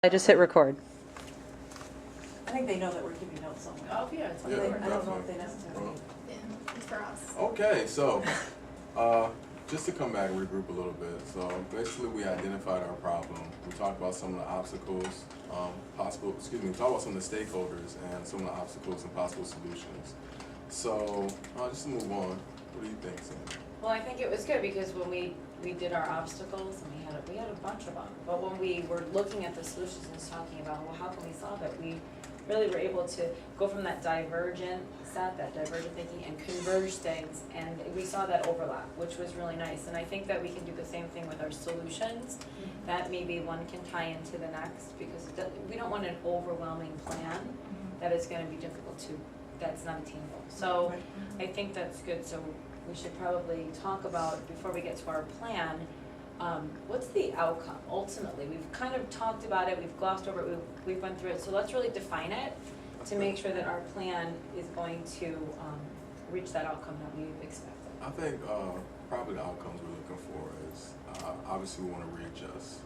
I just hit record. I think they know that we're keeping notes somewhere. Oh, yeah, it's on I the don't board. know if they necessarily. Yeah, it's for us. Okay, so just to come back and regroup a little bit. So basically, we identified our problem. We talked about some of the obstacles, we talked about some of the stakeholders and some of the obstacles and possible solutions. So just to move on, what do you think, Sam? Well, I think it was good because when we did our obstacles, and we had a bunch of them, but when we were looking at the solutions and talking about, well, how can we solve it, we really were able to go from that divergent thinking and converge things, and we saw that overlap, which was really nice. And I think that we can do the same thing with our solutions, that maybe one can tie into the next, because we don't want an overwhelming plan that is gonna be difficult that's not attainable. So I think that's good. So we should probably talk about, before we get to our plan, what's the outcome ultimately? We've kind of talked about it, we've glossed over it, we've went through it, so let's really define it to make sure that our plan is going to reach that outcome that we expected. I think probably the outcomes we're looking for is obviously we want to readjust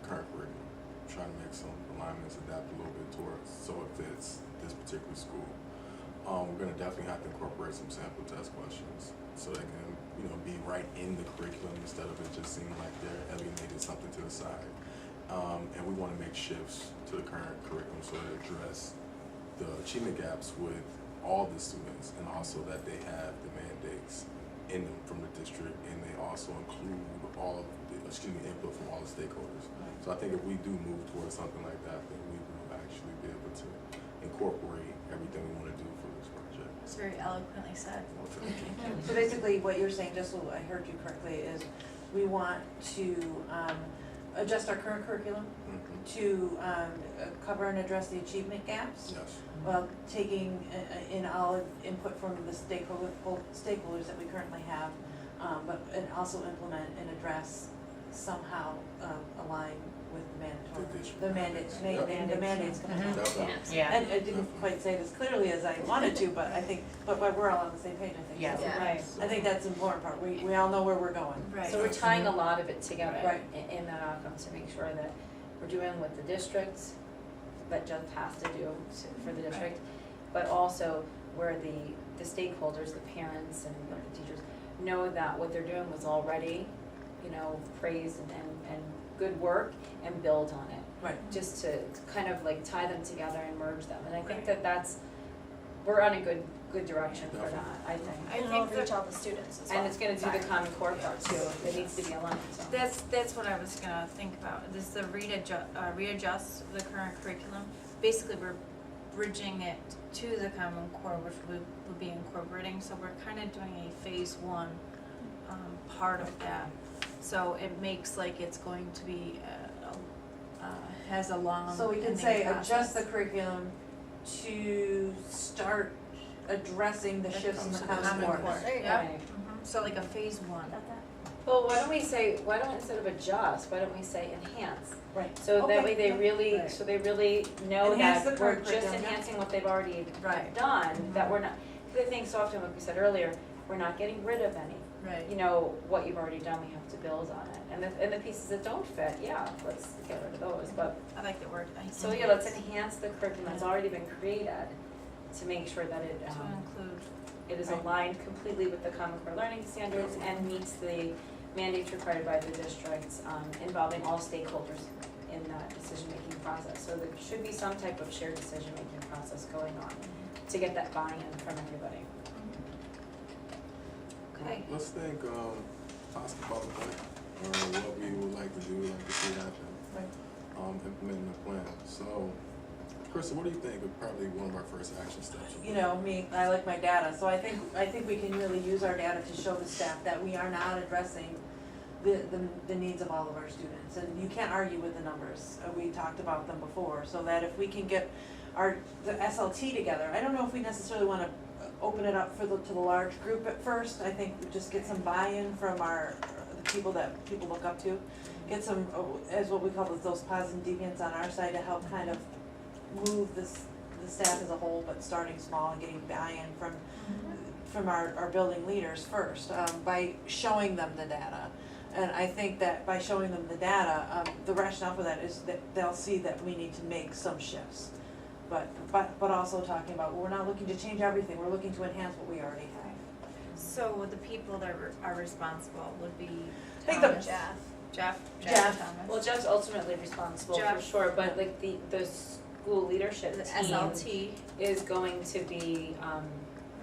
current curriculum, try to make some alignments, adapt a little bit towards so it fits this particular school. We're going to definitely have to incorporate some sample test questions so they can, be right in the curriculum instead of it just seeming like they're alienated something to the side. And we want to make shifts to the current curriculum so that it address the achievement gaps with all the students, and also that they have the mandates in them from the district, and they also include all of the input from all the stakeholders. So I think if we do move towards something like that, then we will actually be able to incorporate everything we want to do for this project. It's very eloquently said. So basically, what you're saying, just so I heard you correctly, is we want to adjust our current curriculum to cover and address the achievement gaps. Yes. Well, taking in all input from the stakeholders that we currently have, and also implement and address somehow align with the mandates coming out. Definitely. Yeah. And I didn't quite say this clearly as I wanted to, but I think, but we're all on the same page, I think. Yeah, So right. I think that's the important part. We all know where we're going. Right. So we're tying a lot of it together Right. in that outcome to make sure that we're doing what the districts, that Jeff has to do for the district, but also where the stakeholders, the parents and the teachers know that what they're doing was already, praised and good work, and build on it. Right. Just to kind of like tie them together and merge them. And I think we're on a good direction for that, I think. I think reach all the students as well. And it's gonna do the Common Core part too, it needs to be aligned, so. That's what I was gonna think about, this is the readjust the current curriculum. Basically, we're bridging it to the Common Core, which we will be incorporating, so we're kind of doing a phase one part of that. So it makes like it's going to be, has a long So we can ending say process. adjust the curriculum to start addressing the shifts in the Common Core. There you go. Right. So like a phase one. Well, why don't instead of adjust, why don't we say enhance? Right. So that Okay. way they really, Right. so they really know Enhance that the we're current just curriculum, yeah. enhancing what they've already Right. done, that we're not, because I think so often, like we said earlier, we're not getting rid of any. Right. What you've already done, we have to build on it. And the pieces that don't fit, yeah, let's get rid of those, but, I like the word. so yeah, let's enhance the curriculum that's already been created to make sure that it, To include. it is Right. aligned completely with the Common Core learning standards and meets the mandates required by the districts, involving all stakeholders in that decision-making process. So there should be some type of shared decision-making process going on to get that buy-in from everybody. Okay. Let's think possible plan, or what we would like to do, like to see happen, implementing the plan. So, Krista, what do you think would probably one of our first action steps? I like my data, so I think we can really use our data to show the staff that we are not addressing the needs of all of our students. And you can't argue with the numbers, we talked about them before, so that if we can get the SLT together, I don't know if we necessarily wanna open it up to the large group at first. I think we just get some buy-in from the people that people look up to, get some, as what we call those positive deviants on our side to help kind of move the staff as a whole, but starting small and getting buy-in from our building leaders first, by showing them the data And I think that by showing them the data, the rationale for that is that they'll see that we need to make some shifts. But also talking about, we're not looking to change everything, we're looking to enhance what we already have. So the people that are responsible would be I think the- Thomas, Jeff Jeff. Thomas. Well, Jeff's ultimately responsible for Jeff. sure, but like the school leadership The team SLT, is going to be,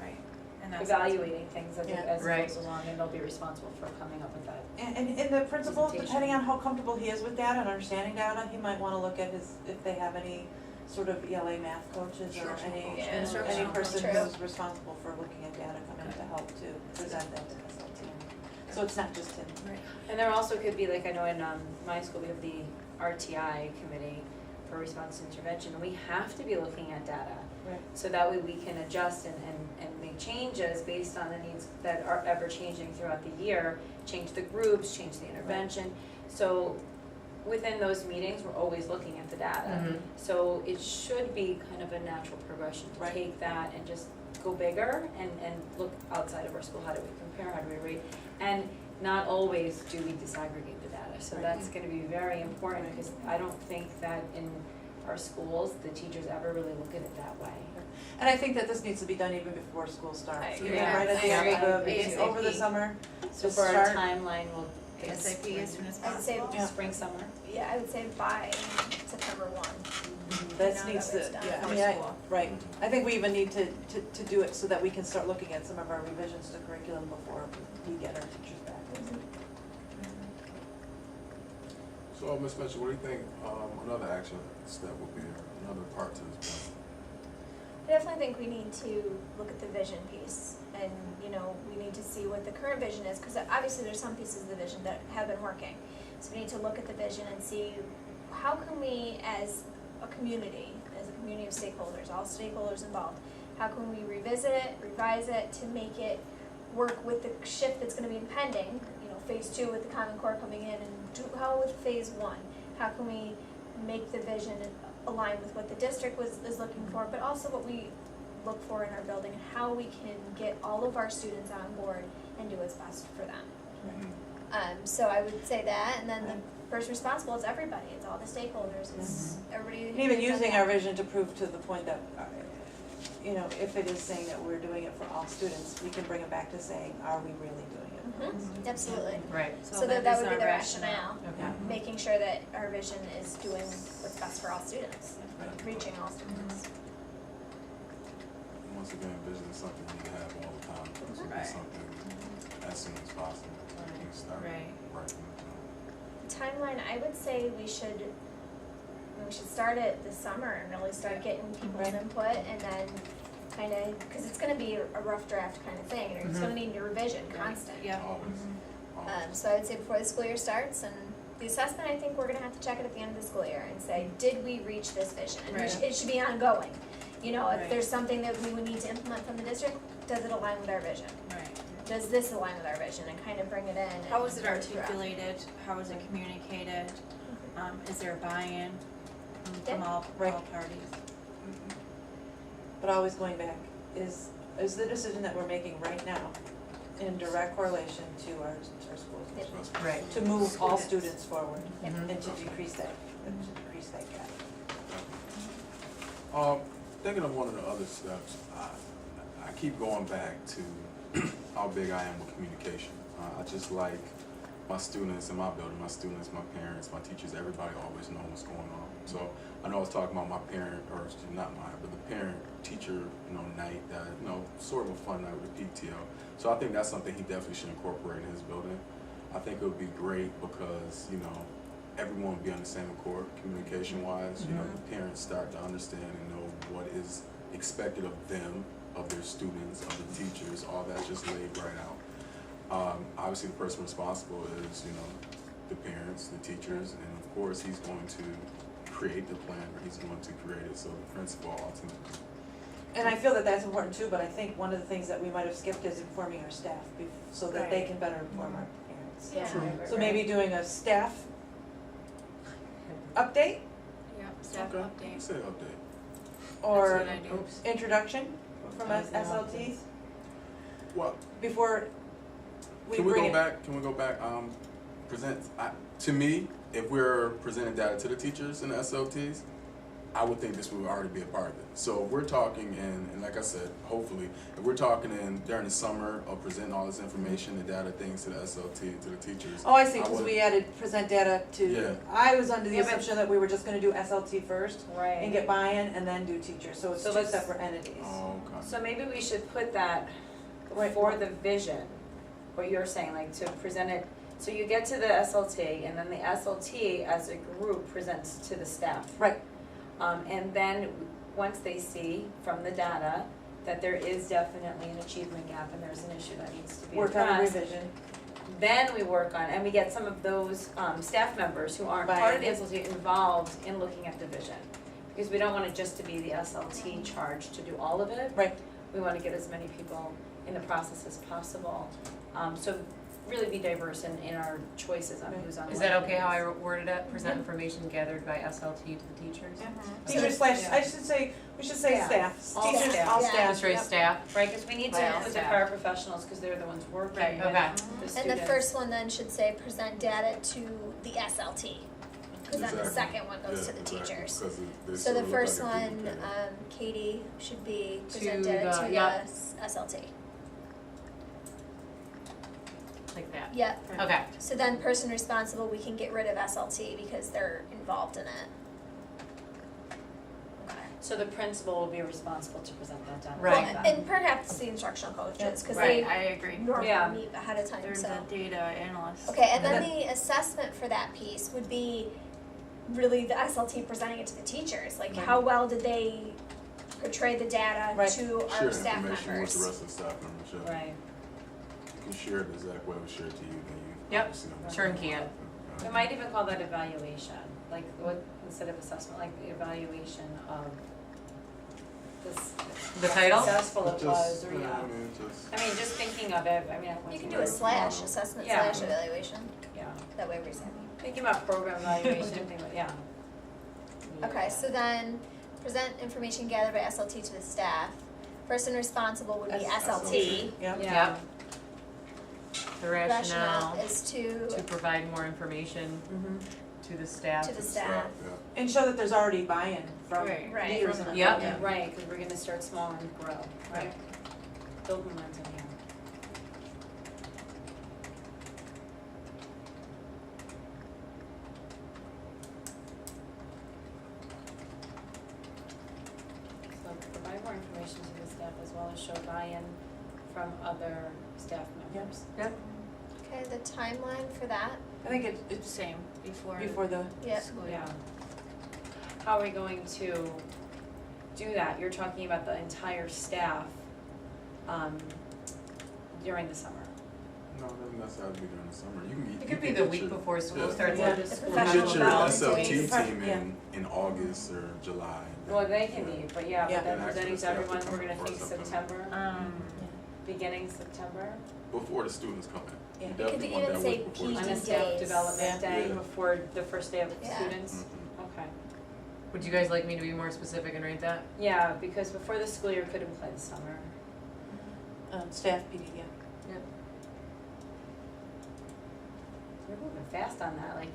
right, and that's. evaluating things as Yeah. it Right. goes along, and they'll be responsible for coming up with that. And the principal, Presentation. depending on how comfortable he is with data and understanding data, he might wanna look at if they have any sort of ELA math coaches or any, Yeah, any instructional person coach. who's responsible for looking at data coming to help to present that to SLT. So it's not just him. Right. And there also could be, like, I know in my school, we have the RTI committee for response to intervention, and we have to be looking at data. Right. So that way we can adjust and make changes based on the needs that are ever changing throughout the year, change the groups, change the intervention. So within those meetings, we're always looking at the data. Mhm. So it should be kind of a natural progression to Right. take that and just go bigger and look outside of our school, how do we compare, how do we rate? And not always do we disaggregate the data, so Right. that's gonna be very important, because I don't think that in our schools, the teachers ever really look at it that way. And I think that this needs to be done even before school starts. I Even agree. right at the Yeah, end I of agree. the, over the ASAP. summer, So Just for our start- timeline, we'll take SAP as soon as I'd say possible. Yeah. spring, summer. Yeah, I would say by September 1. that know, needs that to, was done yeah, I before mean, school. right. I think we even need to do it so that we can start looking at some of our revisions to curriculum before we get our teachers back. So, Ms. Mitchell, what do you think, another action step would be, another part to this plan? I definitely think we need to look at the vision piece, and, you know, we need to see what the current vision is, because obviously there's some pieces of the vision that have been working. So we need to look at the vision and see, how can we, as a community of stakeholders, all stakeholders involved, how can we revisit it, revise it, to make it work with the shift that's gonna be impending, you know, phase 2 with the Common Core coming in, and how with phase 1? How can we make the vision align with what the district is looking for, but also what we look for in our building, and how we can get all of our students on board and do what's best for them. So I would say that, and then the first responsible is everybody, it's all the stakeholders, it's everybody. And even using our vision to prove to the point that, you know, if it is saying that we're doing it for all students, we can bring it back to saying, are we really doing it? Absolutely. Right. So So that that would is be our the rationale. rationale, making sure that our vision is doing what's best for all students, reaching all students. Once again, vision is something you need to have all the time, so it's Right. something as soon as possible, you can start Right. writing it down. Timeline, I would say we should start it this summer and really start getting people's Right. input, and then kind of, because it's gonna be a rough draft kind of thing, and it's gonna need new revision, constant. Yeah. Always, always. So I would say before the school year starts, and the assessment, I think we're gonna have to check it at the end of the school year and say, did we reach this vision? And Right. it should be ongoing. You know, if Right. there's something that we would need to implement from the district, does it align with our vision? Right. Does this align with our vision, and kind of bring it in? and How is it work through articulated? How is it communicated? Is there a buy-in from Yeah. all Right. parties? But always going back, is the decision that we're making right now in direct correlation to our schools? Yep. That's- Right. To move all Students. students forward Yep. and to decrease that gap. Thinking of one of the other steps, I keep going back to how big I am with communication. I just like my students in my building, my students, my parents, my teachers, everybody always know what's going on. So I know I was talking about my parent, or not mine, but the parent-teacher, night, that, sort of a fun night with the PTO. So I think that's something he definitely should incorporate in his building. I think it would be great because, everyone would be on the same accord, communication-wise. The parents start to understand and know what is expected of them, of their students, of the teachers, all that's just laid right out. Obviously, the person responsible is, the parents, the teachers, and of course, he's going to create the plan, or he's going to create it, so the principal ultimately. And I feel that that's important too, but I think one of the things that we might have skipped is informing our staff so that they can better inform our parents. Yeah. True. So maybe doing a staff update Yeah, staff Okay, update. say update. or That's what I do. introduction from SLTs Well, before we can we bring go it. back? Can we go back? to me, if we're presenting data to the teachers in the SLTs, I would think this would already be a part of it. So if we're talking, and like I said, hopefully, if we're talking during the summer of presenting all this information, the data things to the SLT, to the teachers. Oh, I see, because would- we added present data to, Yeah. I was under the Yeah, but- assumption that we were just gonna do SLT first Right. and get buy-in and then do teachers, so it's So two let's- separate entities. Oh, okay. So maybe we should put that Right. for the vision, what you're saying, like to present it, so you get to the SLT and then the SLT as a group presents to the staff. Right. And then, once they see from the data that there is definitely an achievement gap and there's an issue that needs to be Work on a addressed, revision. then we work on, and we get some of those staff members who aren't part of the Buy-in. SLT involved in looking at the vision. Because we don't want it just to be the SLT charged to do all of it. Right. We want to get as many people in the process as possible. So really be diverse in our choices on who's on what. Is that okay how I worded it? Present information gathered by SLT to the teachers? Teachers slash, I should say, we should say Yeah. staff, All teachers, staff. all Yeah. staff. Just raise Yep. staff? Right, because we need to By all put the staff. paraprofessionals, because they're the ones working Right, with okay. the students. And the first one then should say present data to the SLT. Because then the Exactly. second one goes Yeah, to the exactly, teachers. because they So sort the of look first like a one, duplicate. Katie, should be To present data the- to the yep. SLT. Like that? Yep. Okay. So then person responsible, we can get rid of SLT because they're involved in it. Okay. So the principal will be responsible to present that data. Right. Well, and perhaps the instructional coaches, because Right, they I agree. normally Yeah. meet ahead of time, There's so. a data analyst. Okay, and And then the assessment for that piece would be really the SLT presenting it to the teachers, like Right. how well did they portray the data Right. to Share our staff information with members? the rest of the staff members, yeah. Right. You can share it the exact way it was shared to you, then you Yep, obviously don't. sure can. We might even call that evaluation, like what, instead of assessment, like the evaluation of this. The how title? successful it Just, was, or you know, yeah. I mean, just. I mean, just thinking of it, I mean, I went You can to do a the- slash, assessment Yeah. slash evaluation, Yeah, that way we're saying. thinking about program evaluation, thing, yeah. Okay, so then present information gathered by SLT to the staff. Person responsible would be SLT. Yeah. Yeah, The Rationale rationale is to provide more information Mhm. to the staff. the staff. Yeah. And show that there's already buy-in from Right. Right. leaders From in the Yep. program. right, because we're gonna start small and grow, right? Build momentum, yeah. So provide more information to the staff as well as show buy-in from other staff members. Yep. Okay, the timeline for that, I think it's Same, before. before the, yeah. School Yeah. year. How are we going to do that? You're talking about the entire staff, during the summer. No, it doesn't necessarily be during the summer. You can be. It you could be can the get week your- before school yeah. starts. Yeah. Like, The You professional get your development SLT days. team in August or July. Well, they can Yeah. be, but yeah, Yeah. but then And actually presenting the to staff everyone, will we're come gonna think for September. September, beginning September. Before the students come in. Yeah. You It could definitely want even that say week before the PD On a students. staff days. development day Yeah. before the first day of Yeah. students. Mhm. Okay. would you guys like me to be more specific and rate that? Yeah, because before the school year could imply the summer. staff PD, yeah. We're moving fast on that, like,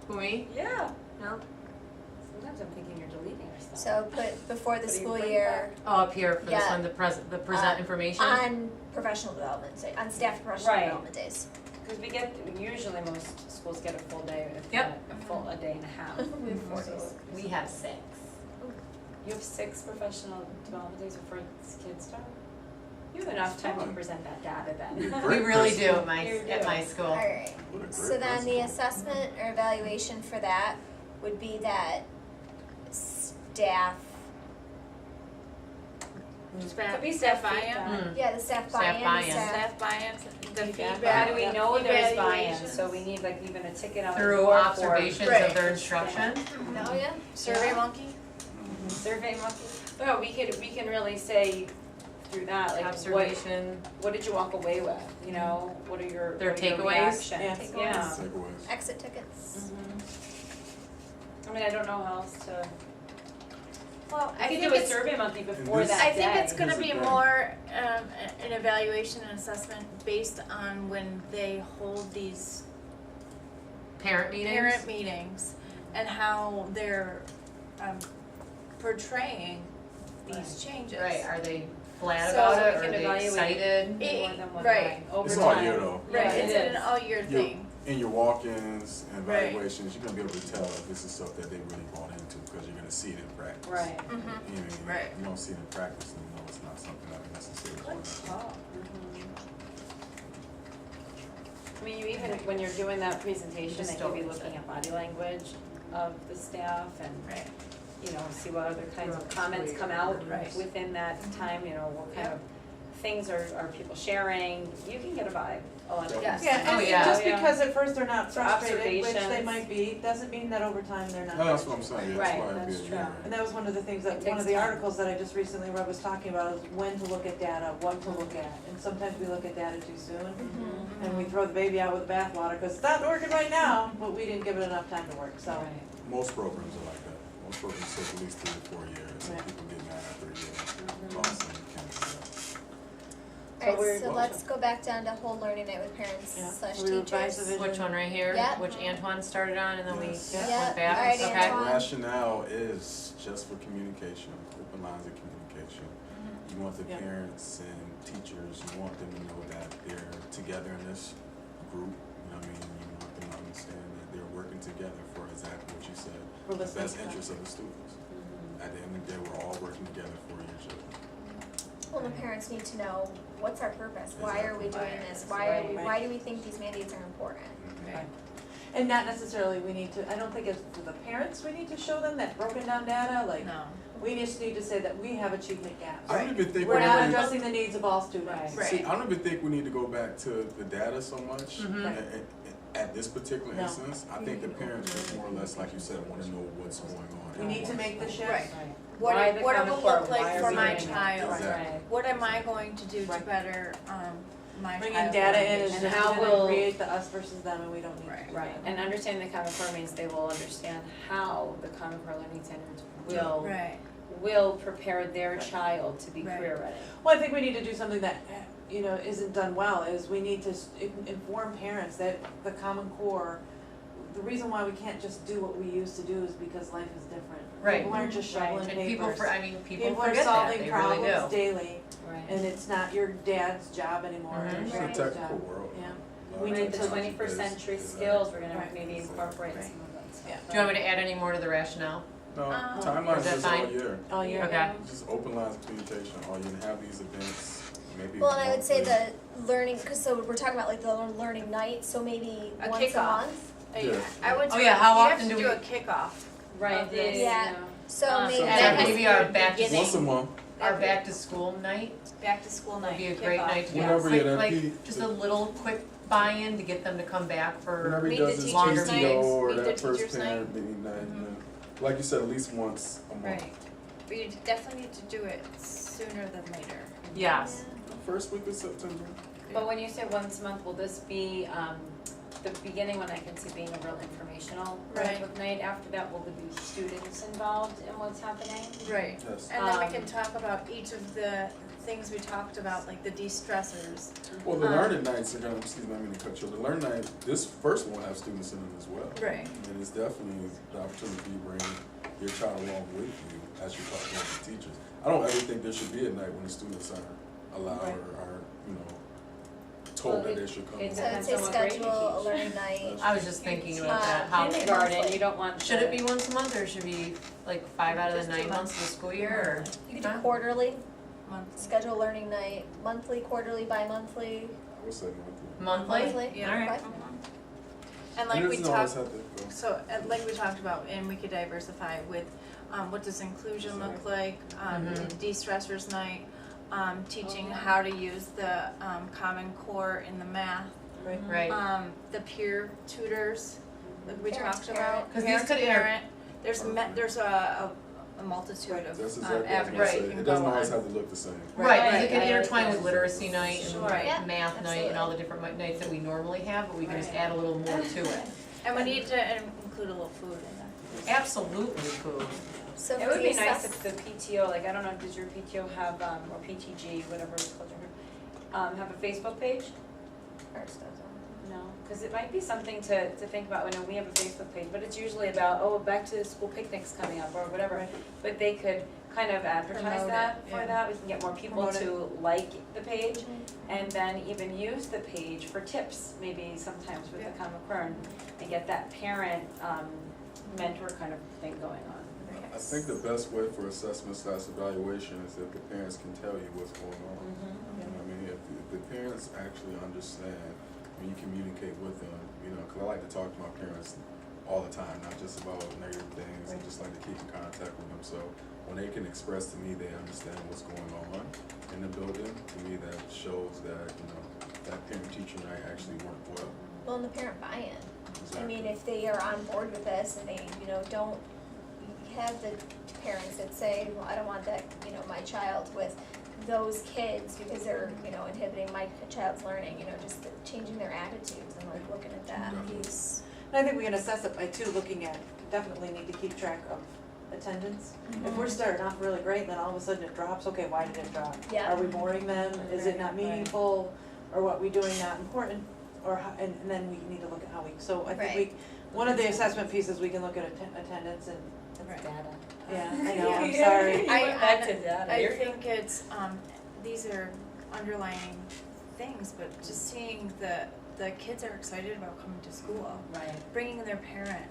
Who, me? yeah. No. Sometimes I'm thinking you're deleting our stuff. So put before the What do you school bring year Oh, up here for this Yeah. one, the present information? on professional development, day, on staff professional Right. development days. Because usually most schools get a full day, if Yep. not a day and a half. We have 4 So days. We have 6. You have 6 professional development days before kids start? You have enough time to Fine. present that data You're then. a We great really do principal. at my school. Alright, What a great so then the principal. assessment or evaluation for that would be that staff, Staff, Could be staff buy-in. feedback. Mm. yeah, the staff Staff buy-in, buy-in. Staff buy-ins, the Feedback. feedback. How do we know there's buy-in? Evaluations. So we need like even a ticket on the Through door for observations Right. of their instruction? Oh, yeah? Survey Yeah. monkey? Mhm. Survey monkey. No, we can really say through that, like Observation, what did you walk away with? You know, what are your Their what are your takeaways? reactions? Takeaways. Yeah. Takeaways. Exit tickets. I mean, I don't know how else to. Well, I I could think do a it's, survey monkey before this- that I day. think it's gonna Here's be the thing. more, an evaluation and assessment based on when they hold these Parent meetings? parent meetings and how they're portraying these changes. Right, are they flat So about we it, or can are they evaluate excited? more than one Right. way over It's time. all year though. Right, Yeah, it's it an is. all-year You- thing. In your walk-ins and Right. evaluations, you're gonna be able to tell if this is stuff that they really bought into, because you're gonna see it in practice. Right. Mm-hmm. You know, Right. you don't see it in practice, and you know it's not something that necessarily. I mean, you even, when you're doing that presentation, Just they could be don't looking at body language of the staff and, Right. you know, see what other kinds of Throughout the comments school come year. out Right. within that time, you know, what kind of things are people sharing, you can get a vibe a lot of Yes. times. Yeah, Oh, and yeah. just Yeah. because at first they're not For frustrated, which they observations. might be, doesn't mean that over time they're not. No, that's what I'm saying, yeah, that's Right, why it'd be that's a true. year. And that was one of the things that, It one of takes the time. articles that I just recently read was talking about is when to look at data, what to look at. And sometimes we look at data too soon, Mhm. and we throw the baby out with the bathwater, because it's not working right now, but we didn't give it enough time to work, so. Right. Most programs are like that. Most programs take at least 3 to 4 years, and Right. people get mad after a year. Mhm. Awesome, you can't do that. Alright, we're- so let's go back down to whole learning night with parents Yeah, slash so we revised the teachers. vision. Which one right here? Yep. Which Antoine started on, and then we Yes. went Yep. back? Alright, Okay. Antoine. The rationale is just for communication, open lines of communication. You want the Yeah. parents and teachers, you want them to know that they're together in this group, you know what I mean? You want them to understand that they're working together for exactly what you said, For the listening best to them. interest of the students. Mhm. At the end of the day, we're all working together for your children. Well, the parents need to know, what's our purpose? Why are we doing this? Right. Why do we think these mandates are important? Right. And not necessarily we need to, I don't think it's for the parents, we need to show them that broken down data, like, No. we just need to say that we have achievement gaps. I don't even think We're we not need, addressing the needs of all students. Right. see, I don't even think we need to go back to the data so much. Mhm. Right. At this particular No. instance, I think the parents just more or less, like you said, wanna know what's going on. We need to make the shift. Right. Right. What Why it- the what it Common will Core? look like Why are for we my doing it? child. Exactly. Right. What am I going to do to Right. better my Bringing child's data in is education? just And how gonna will- create the us versus them, and we don't need to do Right, that. and understanding the Common Core means they will understand how the Common Core learning standards will, Right. will prepare their Right. child to be Right. career ready. Well, I think we need to do something that, you know, isn't done well, is we need to inform parents that the Common Core, the reason why we can't just do what we used to do is because life is different. Right. People aren't just shoveling And people, papers. people People are forget that, solving they really problems do. daily, Right. and it's not your dad's job anymore, Mhm. it's It's your a Right. job. technical world. Yeah. A lot We of need The to- technology 21st is- century is skills, we're gonna Right. maybe incorporate Right. some of that stuff. Yeah. Do you want me to add any more to the rationale? No, Is timelines that is all fine? year. All year. Okay. Just open lines of communication, all you have these events, maybe. Well, and I would say monthly. the learning, cause so we're talking about like the learning night, so maybe A once a kickoff. month. Yeah. I would Oh, do, yeah, how you have often to do do we- a kickoff. Right, Of this. Yeah. So maybe So And that then has maybe to our be back to, beginning. Once a month, our back to school night Back to school would night. be a great kickoff. night to do. Whenever Quick, you're at like, peak, just a little quick buy-in to get them to come back for, whenever he Meet the does his teachers' longer PTO meetings, or meet the that first teachers' parent meeting night, Mhm. yeah. Like you said, at least once a month. Right. But you definitely need to do it sooner than later. yes. First week of September. But when you say once a month, will this be, the beginning when I can see being a real informational type Right. of night? After that, will there be students involved in what's happening? Right. Yes. And then we Um, can talk about each of the things we talked about, like the de-stressors. Well, the Um, learning nights, again, excuse me, I mean to cut you off. The learning night, this first one will have students in it as well. Right. And it's definitely the opportunity to bring your child along with you as you talk to the teachers. I don't ever think there should be a night when the students are allowed Right. or are, you know, told Well, that they should come. it So along. I'd Depends say on what grade you schedule a teach. learning night. I was just thinking about that, how, Kindergarten, you don't want should the- it be once a month or should it be like 5 out of Just the 9 do months of the school year, You could do Huh? quarterly, Month. schedule learning night, monthly, quarterly, bi-monthly. I would say monthly. or monthly? Monthly. Yeah. Alright. Okay. And like It we doesn't always talked, have to go. so like we talked about, and we could diversify with, what does inclusion look like, Mhm. de-stressors night, teaching Oh, yeah. how to use the, Common Core in the math, Right. the peer tutors, like we Parent talked to about. parent. 'Cause these Parent to could parent. There's a multitude of That's exactly what I was avenues gonna say. you can It go doesn't always on. have to look the same. Right, 'cause Right, it can I like intertwine that. with literacy night and Sure. Yeah, math night and all the different nights that we normally have, but we can just Right. add a little more to it. And we need to include a little food in there. Absolutely food. So It for would the be nice assess- if the PTO, like, I don't know, does your PTO have, or PTG, whatever it's called, have a Facebook page? Ours doesn't. No? cause it might be something to think about, I know we have a Facebook page, but it's usually about, oh, back to school picnics coming up or whatever. Right. But they could kind of advertise Promote that it, for yeah. that, we can get more people Promote it. to like the page. And then even use the page for tips, maybe sometimes with the Yeah. Common Core and get that parent mentor kind of thing going on. I think the best way for assessment/evaluation is if the parents can tell you what's going on. You know what I mean, if the parents actually understand, when you communicate with them, you know, because I like to talk to my parents all the time, not just about negative things, and just like to keep in contact with them. So when they can express to me they understand what's going on in the building, to me that shows that, you know, that parent-teacher night actually worked well. Well, and the parent buy-in. I mean, Exactly. if they are on board with this and they, you know, don't have the parents that say, well, I don't want that, you know, my child with those kids because they're, you know, inhibiting my child's learning, you know, just changing their attitudes and like looking at that Definitely. piece. And I think we can assess it by too, looking at, definitely need to keep track of attendance. If we're starting off really great, then all of a sudden it drops, okay, why did it drop? Yeah. Are we boring them? Is it not Right, right. meaningful? Or what we doing not important? Or how, and then we need to look at how we, so I think Right. one of the assessment pieces, we can look at attendance and, That's data. yeah, I know, I'm sorry. You went back to data. I You're think it's, these are underlying things, but just seeing the kids are excited about coming to school, Right. bringing their parent,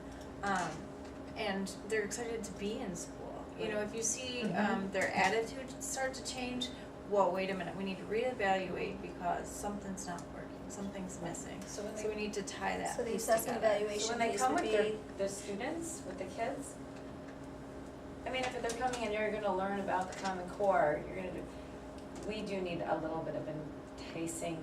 and they're excited to be in school. You know, if you see, their attitude start to change, whoa, wait a minute, we need to reevaluate because something's not working, something's missing. So when So we need to tie that So the piece assessment together. evaluation So when they piece come would with be, the students, with the kids, I mean, if they're coming and you're gonna learn about the Common Core, you're gonna do, we do need a little bit of enticing,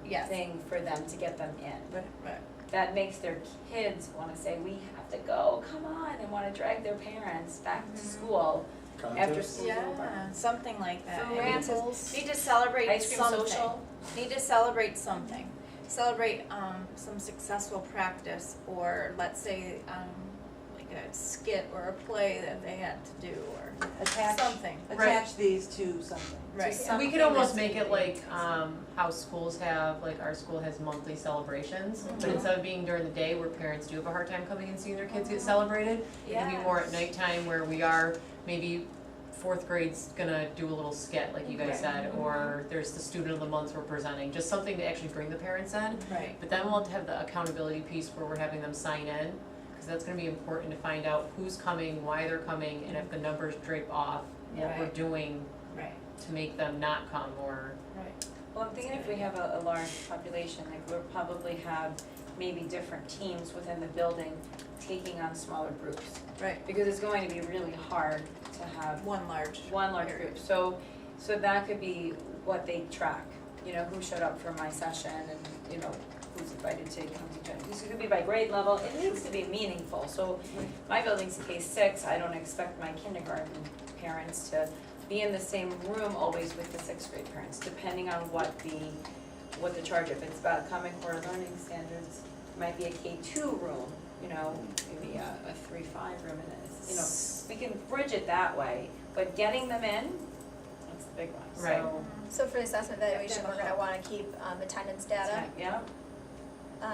Yes. thing for them to get them in. Right. That makes their kids wanna say, we have to go, come on, and wanna drag their parents back to school after Contest? school's over. Yeah, something like that. Food I mean, just raffles. need to celebrate Ice cream something. social. Need to celebrate something. Celebrate some successful practice, or let's say like a skit or a play that they had to do, or Attach, something. attach these to something. Right. We could almost make it like, how schools have, like our school has monthly celebrations, but instead of being during the day where parents do have a hard time coming and seeing their kids get celebrated, it can be more at nighttime where we are, maybe fourth grade's gonna do a little skit, like you guys said, or there's the student of the month we're presenting, just something to actually bring the parents in. Right. But then we'll have the accountability piece where we're having them sign in, because that's gonna be important to find out who's coming, why they're coming, and if the numbers drape off, what we're Right. doing Right. to make them not come, or Right. Well, I'm thinking if we have a large population, like we'll probably have maybe different teams within the building taking on smaller groups. Right. Because it's going to be really hard to have One large. one large group. So that could be what they track, you know, who showed up for my session and, you know, who's invited to come to join. This could be by grade level, it needs to be meaningful. So my building's K-6, I don't expect my kindergarten parents to be in the same room always with the sixth grade parents, depending on what the charge, if it's about Common Core learning standards, it might be a K2 room, you know, maybe a 3-5 room, and it's, you know, we can bridge it that way, but getting them in, that's the big one, so. Right. so for the assessment evaluation, we're gonna wanna keep attendance data, Yeah, um,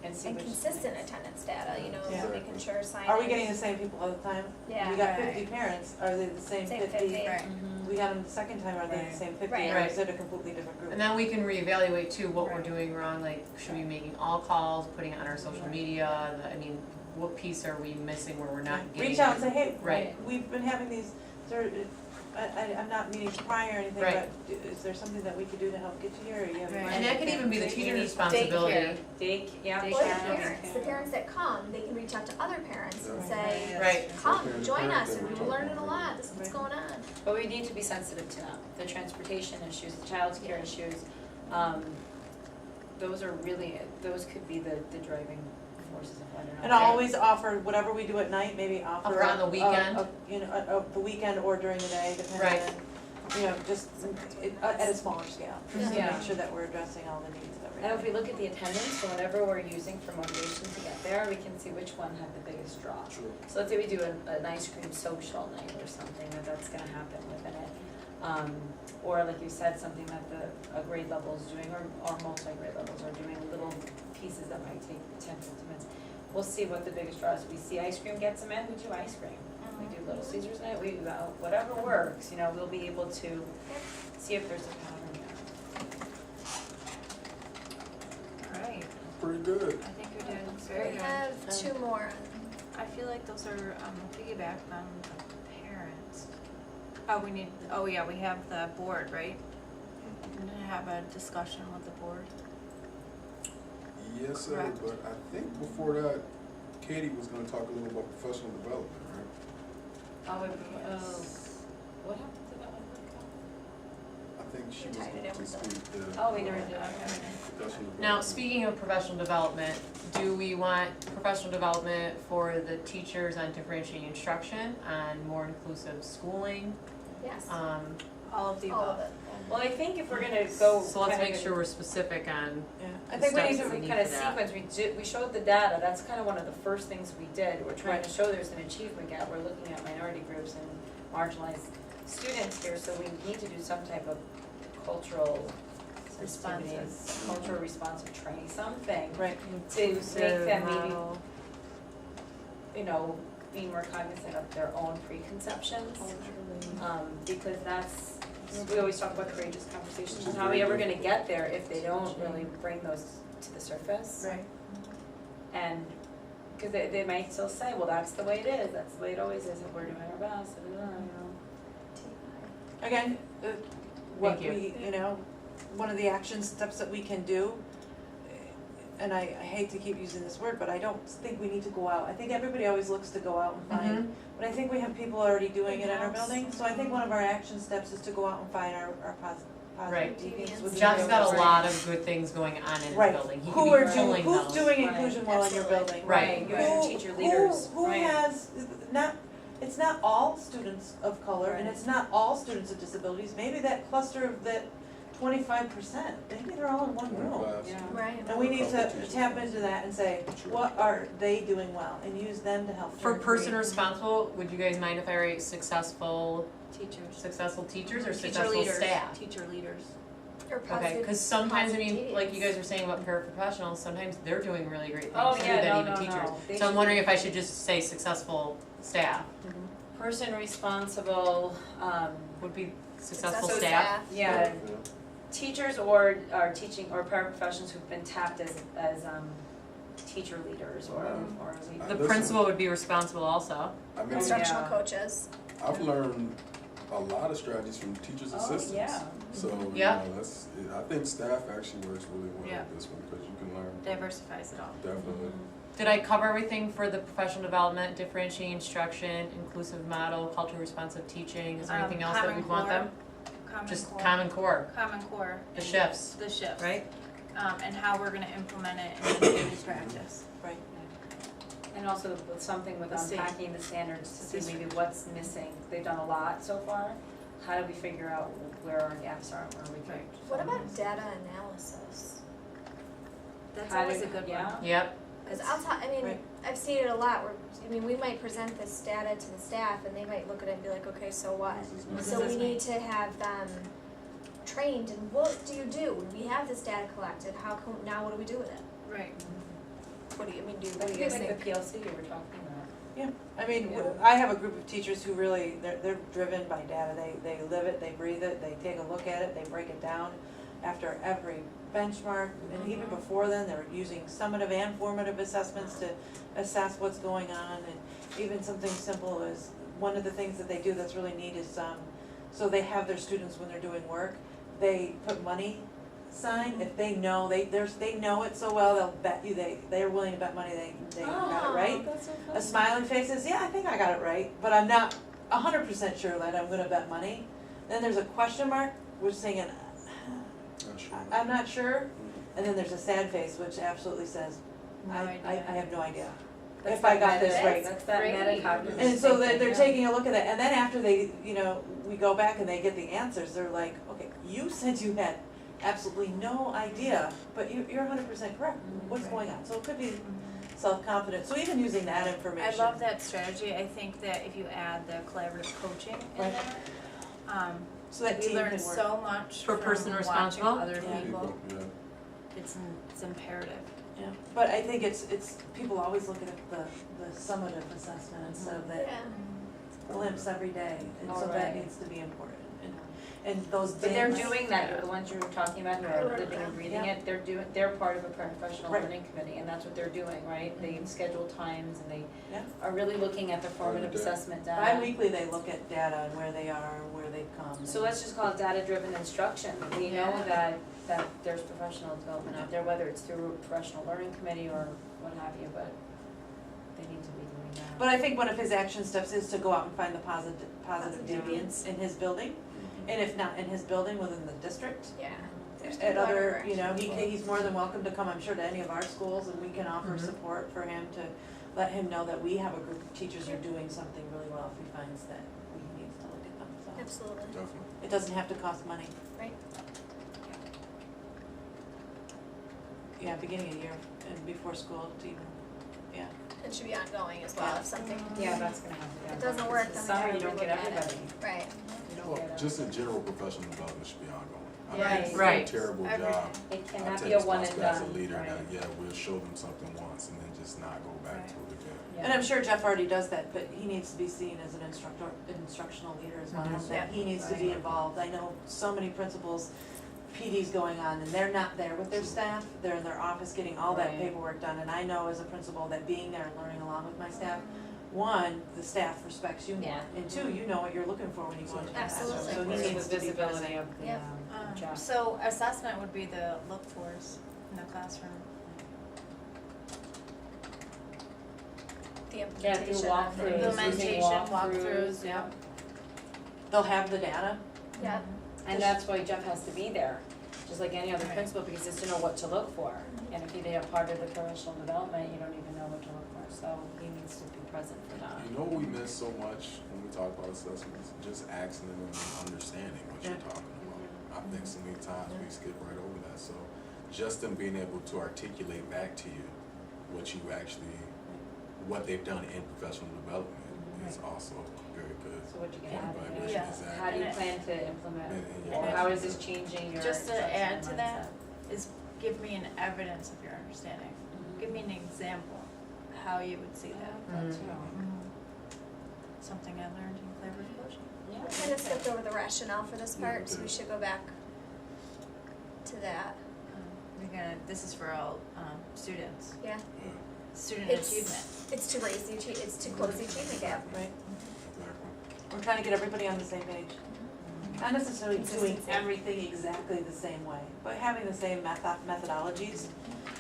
And see and which consistent next. attendance data, you know, Yeah. making sure sign Are we getting the same people all the time? Yeah. We got Right. 50 parents, are they the same Same 50? 50. Right. We got them the second time, are they Right. the same 50, Right. or Right. is it a completely different group? and then we can reevaluate too what we're Right. doing wrong, like, should we be making all calls, putting it on our social Right. media, I mean, what piece are we missing where we're not getting? Reach out and say, hey, Right. we've been having these, I'm not meaning to pry or anything, Right. but is there something that we could do to help get you here, or you have? Right. And that could even be the teacher's responsibility. Daycare. Yeah. Or the parents, the parents that come, they can reach out to other parents and say, Right. come, join us, we're learning a lot, this is what's going on. But we need to be sensitive to them, the transportation issues, the childcare issues, those are really, those could be the driving forces of whether or not. And I'll always offer, whatever we do at night, maybe offer. Offer on the weekend. You know, the weekend or during the day, depending Right. on, you know, just at a smaller scale. Just to Yeah. make sure that we're addressing all the needs of And if everybody. we look at the attendance, so whatever we're using for motivation to get there, we can see which one had the biggest draw. True. So let's say we do an ice cream social night or something, that's gonna happen within it. Or like you said, something that a grade level is doing, or multi-grade levels are doing, little pieces that might take 10, 15 minutes. We'll see what the biggest draw is. We see ice cream gets them in, we do ice cream. We do Little Caesars night, we, whatever works, you know, we'll be able to see if there's a pattern there. Alright, Pretty good. I think you're doing very We good. have two more. I feel like those are, piggyback on the parents. We have the board, right? We're gonna have a discussion with the board. Yes, sir, Correct. but I think before that, Katie was gonna talk a little about professional development, right? What happened to that one? I think she We was tied it going in to with speak, Oh, we never did, okay. professional development. Now, speaking of professional development, do we want professional development for the teachers on differentiating instruction, on more inclusive schooling? Yes. All of the All above. of it. Well, I think if we're gonna go. So let's kind of make sure we're specific on, Yeah, I the think we steps need that to we need kind of for that. sequence, we showed the data, that's kind of one of the first things we did. We're trying to show there's an achievement gap, we're looking at minority groups and marginalized students here, so we need to do some type of cultural sensitivities, cultural responsive training, something. Right. To make them maybe, model. you know, be more cognizant of their own preconceptions. Because that's, we always talk about courageous conversations, and how are we ever gonna get there if they don't really bring those to the surface? Right. And, cause they might still say, well, that's the way it is, that's the way it always is, and we're doing our best, and, you know. Again, what Thank we, you know, one of the action steps that we can do, and I hate to keep using this word, but I don't think we need to go out. I think everybody always looks to go out and find, but I think we have people already doing it in our In-house. building. So I think one of our action steps is to go out and find our Right. positive deviants. which is Jeff's really got a great. lot of good things going on in his Right. building, he Who could are be doing, pulling who's those. doing Right. inclusion well in your Absolutely. building? Right. Your teacher leaders, Who right. has, not, it's not all students of color, and Right. it's not all students with disabilities, maybe that cluster of that 25%, maybe they're all in one room. Class. Yeah. Right. And we need to Couple teachers. tap into that and say, what are they doing well, and use them to help. For turn person grade. responsible, would you guys mind if I write successful teachers or successful staff? Teacher leaders. Or Okay, positive. cause sometimes, I mean, positive like you guys were saying about paraprofessionals, sometimes they're doing really great Oh, things too, yeah, than no, even no, teachers. no. They So I'm should wondering be- if I should just say successful staff, Person responsible, would be successful Successful staff? staff. yeah, teachers or teaching or paraprofessionals who've been tapped as teacher leaders or leaders. The Listen. principal would be responsible also. I mean, Instructional Yeah. coaches. I've learned a lot of strategies from teachers' Oh, assistants. yeah. So, you Yeah. know, I think staff actually works really well Yeah. with this one, because you can learn, Diversifies it all. definitely. Did I cover everything for the professional development, differentiating instruction, inclusive model, culturally responsive teaching? Is there anything else that Common we'd want Core. them? Common Just Core. Common Core, Common Core. the and shifts, The shifts. right? And how we're gonna implement it in daily practice. Right. And also with something with The same. unpacking the standards to see This- maybe what's missing. They've done a lot so far. How do we figure out where our gaps are, where we can? What about data analysis? That's How always do- a good yeah. one. Yep, Cause I mean, Right. I've seen it a lot where, I mean, we might present this data to the staff and they might look at it and be like, okay, so what? This is So does we this need to have them trained and what do you do when we have this data collected, how come, now what do we do with it? Right. What do you, what do Like you guys think? the PLC you were talking about. I mean, Yeah. I have a group of teachers who really, they're driven by data, they live it, they breathe it, they take a look at it, they break it down after every benchmark, and even before then, they're using summative and formative assessments to assess what's going on, and even something simple as, one of the things that they do that's really neat is, so they have their students when they're doing work, they put money sign, if they know, they know it so well, they'll bet you, they're willing to bet money they got it right. That's so A smiling face says, yeah, I think I got it right, but I'm not 100% sure that I'm gonna bet money. Then there's a question mark, which is saying, Not sure. I'm not sure. And then there's a sad face, which absolutely says, No I idea. have no idea. That's If I that got this meta- right. That's that Great. metacognitive. And so thinking, they're yeah. taking a look at it, and then after they, we go back and they get the answers, they're like, okay, you said you had absolutely no idea, but you're 100% correct, what's going on? So it could be self-confident, so even using that I information. love that strategy. I think that if you add the collaborative coaching in Right. there, So that we team learn can work. so much Per from person watching responsible? other Yeah. people. Yeah. It's imperative. Yeah, but I think it's, people always look at the summative assessment instead of that glimpse every day, and so that Alright. needs to be important, and those But they're days- doing that, the ones you were talking about who are living and breathing Yeah. it, they're part of a professional Right. learning committee, and that's what they're doing, right? They schedule times and they Yeah. are really looking at the formative Every day. assessment data. Bi-weekly, they look at data and where they are, and where they've come. So let's just call it data-driven instruction. We know Yeah. that there's professional development out there, whether it's through a professional learning committee or what have you, but they need to be doing that. But I think one of his action steps is to go out and find the positive Positive deviance in his building, and if not in his building, within the district. Yeah. There's At people other, everywhere. he's more than welcome to come, I'm sure, to any of our schools, and we can offer Mhm. support for him to let him know that we have a group of teachers who are doing something really well if he finds that we need to look at them, so. Absolutely. Definitely. It doesn't have to cost money. Right. Yeah, beginning of year and before school to even, yeah. It should be ongoing as well, Yeah. if something, Yeah, that's gonna have to be. If it doesn't work, Because then we summer, gotta you don't get relook at it. everybody. right. You don't Well, get just in general, professional development should be ongoing. I Right. think it's Right. a terrible Every job. It I cannot take be a one and responsibility as done, a leader right? that, yeah, we'll show them something once and then just not go back Right. to it again. And I'm sure Jeff already does that, but he needs to be seen as an instructional leader as well, Mhm. that he needs to be involved. I know so many principals, PD's going on, and they're not there with their staff, they're in their office getting all that Right. paperwork done, and I know as a principal that being there and learning along with my staff, one, the staff respects you more, Yeah. and two, you know what you're looking for when you go into the classroom, Absolutely. so he It's needs the to be visibility present. of the Yep. job. So assessment would be the look-fors in the classroom. The Yeah, implementation. through of walkthroughs, it. Implementation, using walkthroughs, yeah. They'll have the data, Yeah. And that's why Jeff has to be there, just like any other Right. principal, because he has to know what to look for. And if you're not part of the professional development, you don't even know what to look for, so he needs to be present for that. You know what we miss so much when we talk about assessments? Just asking them and understanding what you're Yeah. talking about. I think so many times we skip right over that, so just them being able to articulate back to you what you actually, what they've done in professional development is also very good. So what you Point can of add, evaluation, Yeah. exactly. how do you And plan to implement, And- or how is this changing your Just to instructional add to that, mindset? is give me an evidence of your understanding. Give me an example how you would see that. That Mm. too. Something I learned in Clever Coaching. Yeah. We kind of skipped over the rationale for this Yeah, part, we so we did. should go back to that. This is for all students, Yeah. Yeah, student It's- achievement. It's to raise the it's to close the achievement gap. right? exactly. We're trying to get everybody on the same page. Not necessarily doing Consistency. everything exactly the same way, but having the same methodologies.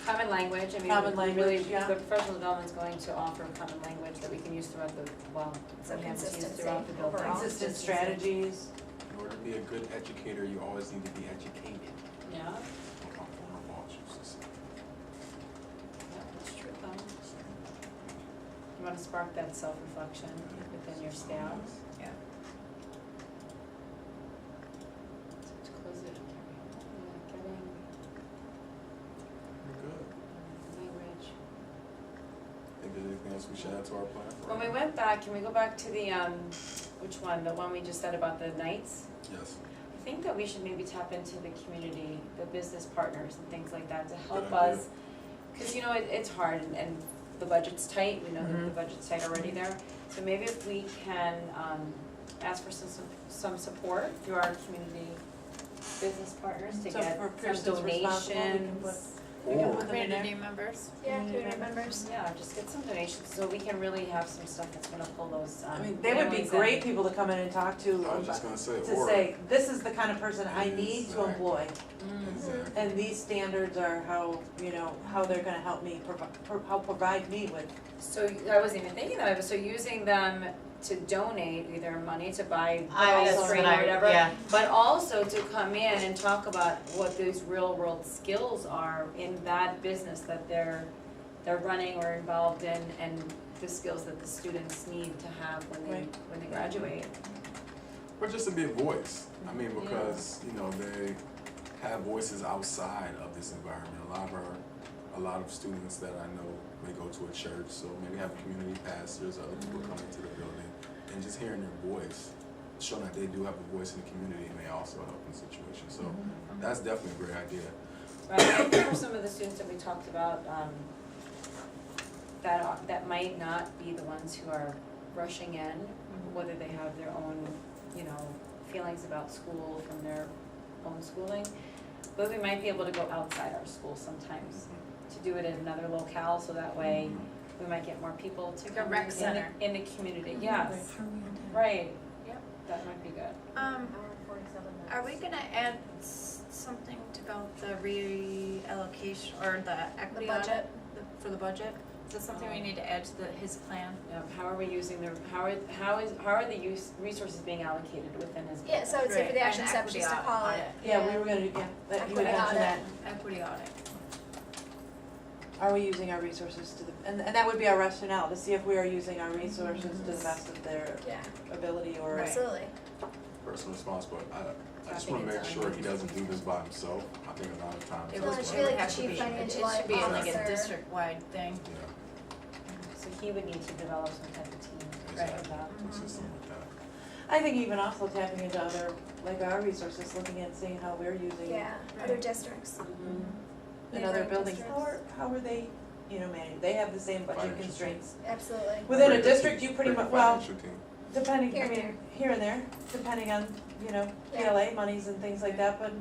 Common language, I mean, Common we really, language, yeah. the professional development's going to offer common language that we can use throughout the, well, So we have to use consistency throughout the building. overall. Consistent strategies. In order to be a good educator, you always need to be educated. Yeah, What my former boss used to say. yeah, that's true though. You wanna spark that self-reflection within your staff. Yeah. To close it, getting We're good. language. Think there's anything else we should add to our plan for? When we went back, can we go back to the, which one, the one we just said about the nights? Yes. I think that we should maybe tap into the community, the business partners and things like that to help Good idea. us. Cause you know, it's hard and the budget's tight, we know that the Mhm. budget's tight already there. So maybe if we can, ask for some support through our community business partners to So get for some persons responsible, we can put- donations. we can Or- put them in there. Community members. Yeah, community members. Yeah, just get some donations so we can really have some stuff that's gonna pull those, I mean, they would be families in. great people to come in and talk to, I was just gonna say, to or. say, this is the kind of person I need to Exactly. employ. Mm. Exactly. And these standards are how, how they're gonna help me, help provide me with. So I wasn't even thinking that, but so using them to donate either money to buy I ice also cream said or whatever, yeah. but also to come in and talk about what those real world skills are in that business that they're running or involved in, and the skills that the students need to have Right. when they graduate. Or just to be a voice. I mean, because, they have voices outside of this environment. A lot of students that I know, they go to a church, so maybe have community pastors, other people come into the building, and just hearing their voice show that they do have a voice in the community and they also help in the situation. So that's definitely a great idea. Right, I think for some of the students that we talked about, that might not be the ones who are rushing in, whether they have their own, you know, feelings about school from their own schooling. But we might be able to go outside our school sometimes, to do it in another locale, so that way we might get more people to Like a come rec in center. in the community, yes, right, yep, that might be good. Hour and 47 minutes. Are we gonna add something about the reallocation or the equity budget? audit for the budget? Is that something we need to add to his plan? How are we using how are the resources being allocated within his Yeah, so I would say for the Right, action and step, equity just to call it. audit. Yeah, we were gonna, that, you Equity had mentioned that. audit. Equity audit. Are we using our resources to the, and that would be our rationale, to see if we are using our resources to the best of their Yeah, ability or. Right. absolutely. Personal responsible. I just Tapping want to make into sure he doesn't do this by himself. I think a lot of times. It No, would it should it be would like have the to chief be, financial it should be in like a officer. district-wide thing. Yeah, So he would need to develop some type of team, right, with that. consistent with that. I think even also tapping into other, like our resources, looking at seeing how we're using it. Yeah, other districts. In other Neighboring buildings, districts. how are they, you know, managed, they have the same budget Financial constraints. Absolutely. Within a Great district, you pretty great much, well, financial team. depending, Here I and mean, here and there, depending on, you know, Yeah. GLA monies and things like that, but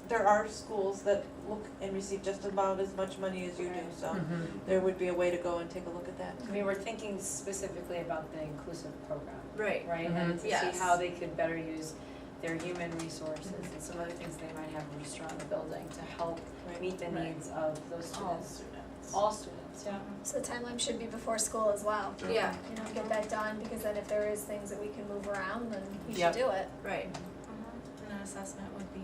there are schools that look and receive just about as much money as you do, Right. so there would be a way to go and take a look at that. I mean, we're thinking specifically about the inclusive program, Right. right? And to see Yes. how they could better use their human resources and some other things they might have extra in the building to help Right. meet the Right. needs of those All students. students. All students, yeah. So the timeline should be before school as well. Yeah, You know, get that done, because then if there is things that we can move around, then we should Yep. do it. right. And an assessment would be,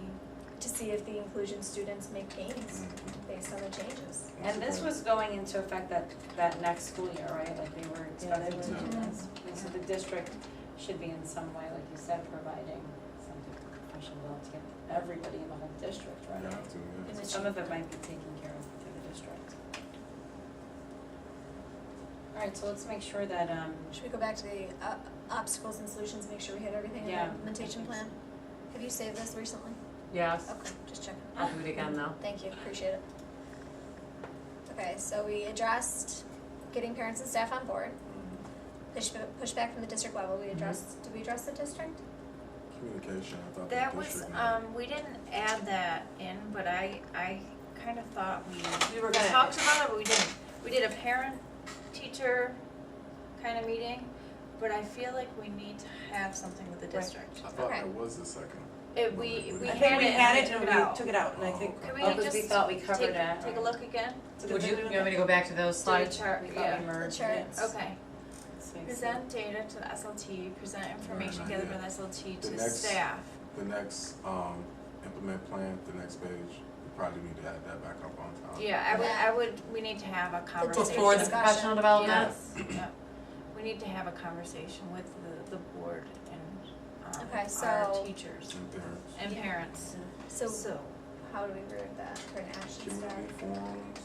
To see if the inclusion students make gains based on the changes. And this was going into effect that next school year, right? Like they were expected to do Yeah. this. And so the district should be in some way, like you said, providing some type of professional development to get everybody in the whole district, right? Yeah, I have to, yeah. And So it some should- of it might be taken care of through the district. Alright, so let's make sure that, Should we go back to the obstacles and solutions, make sure we hit everything in the Yeah. implementation plan? Have you saved this recently? Yes, Okay, just checking. I'll do it again though. Thank you, appreciate it. Okay, so we addressed getting parents and staff on board. Pushback from the district level, we addressed, did we address the district? Communication, I thought that the was, district. we didn't add that in, but I kind of thought We were we gonna- talked about it, but we didn't. We did a parent-teacher kind of meeting, but I feel like we need to have something with the district. I thought Okay. that was the second. We I had think it we and had we it took and it out. we took it out, and I think. Can we oh, because we just thought we covered take, it. take a look again? Would you want me to go back to those To the slides? chart, we thought Yeah. we merged. The charts. Okay. This makes Present data to the SLT, present information Right, gathered yeah. by the SLT The to next- staff. The next, implement plan, the next page, we probably need to add that back up on top. Yeah, Yeah. we need to have a district conversation. Before the discussion. professional development? Yes, yeah. We need to have a conversation with the board and, Okay, our so- teachers And parents, and Yeah. parents. So how do we word that for an action step? community forums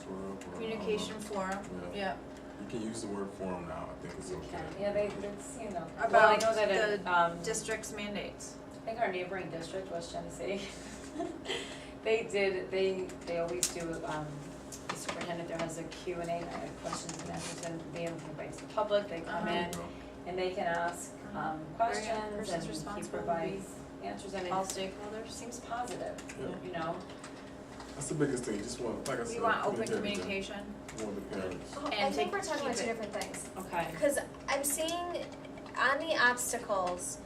or. Communication forum, Yeah. yeah, You can use the word forum now, I think it's You okay. can, yeah, it's, you know, well, I About know that it, the district's mandates. I think our neighboring district, West Genesee, they always do, the superintendent there has a Q&A night, questions and answers, and they invite the public, they come Uh-huh. in, and they can ask, questions, Person's and he responsible will provides answers, and All it stakeholders. seems positive, Yeah. you know? That's the biggest thing, you just want, like I said. We want open communication. communication. You want the parents. Oh, I And think to we're talking about keep two it- different things. Okay. Because I'm seeing on the obstacles,